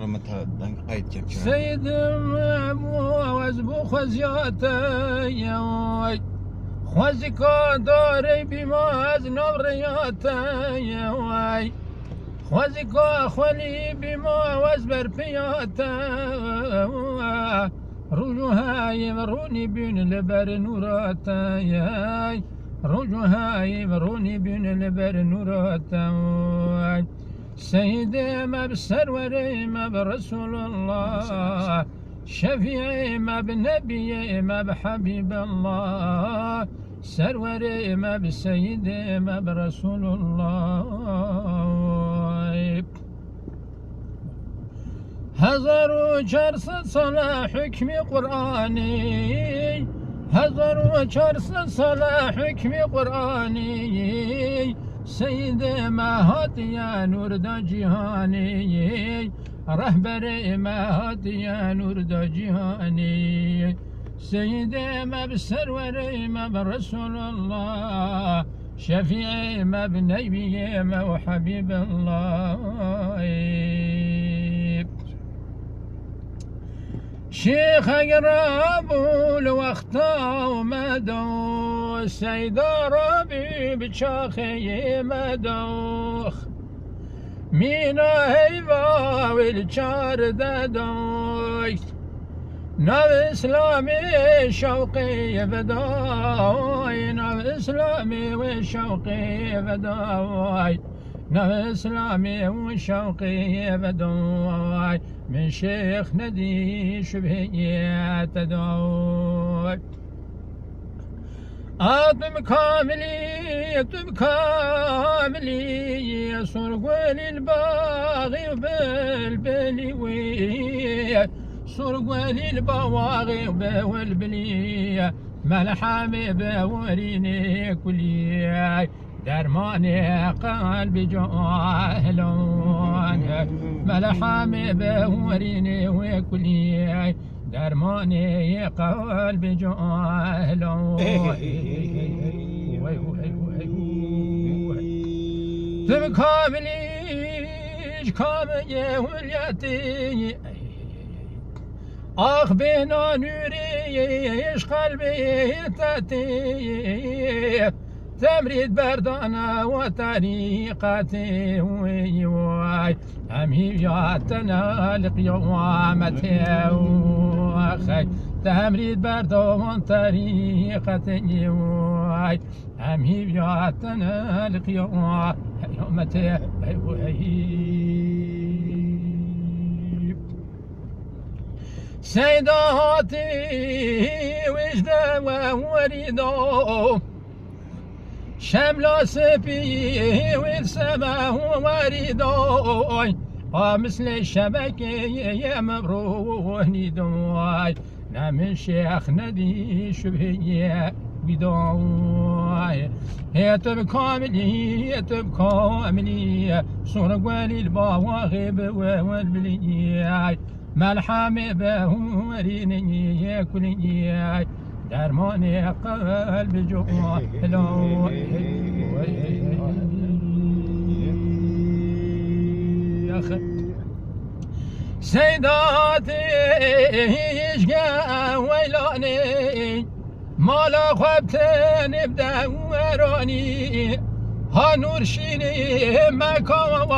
متى قايد كم سيد وزبو خوزياتي خوزيكا داري بماز نورياتي خوزيكا خولي بما وزبر بياتي رجوهاي مروني بين لبر نوراتي رجوهاي مروني بين لبر نوراتي سيدي ما بسروري ما برسول الله شفيعي ما بنبيي ما بحبيب الله سروري ما بسيدي ما برسول الله هزار وشرص صلاة حكم قرآني هزار وشرص صلاة حكم قرآني سيدي ما هاتي يا نور دا جهاني رهبري ما هاتي يا نور دا جهاني سيدي ما بسروري ما برسول الله شفيعي ما بنبي ما وحبيب الله شيخ أقرب الوقت ومدو سيد ربي بشاخي مدوخ مينا هيفا والشار دادوك نو إسلامي شوقي بداي نو إسلامي وشوقي بداي نو إسلامي وشوقي بداي من شيخ ندي شبهية تدعوك أطم كاملي سرقوا للباغي بالبلوي سرقوا للبواغي والبلي ملحمي بوريني كلي درماني قلبي جاهلون ملحمي بوريني وكلي درماني قلبي جاهلون تبكامليش كامي وليتي آخ بنا نوريش قلبي تاتي تمريد بردانا وطريقتي ويواي أمياتنا لقيامتي وخي تمريد بردانا طريقتي ويواي أمياتنا لقيامتي سيداتي وجدا ووريدو شملا سبي والسماء ورداي مثل الشبكة يا مبروني دواي نعم الشيخ ندي شبهية بداي هي تبكاملي صور قوالي البواغب والبلياي ملحمي بهوريني يا كلياي درماني قلب جوهلو سيداتي يشقى ويلاني ما لا خبتن بدوراني ها نور شيني مكان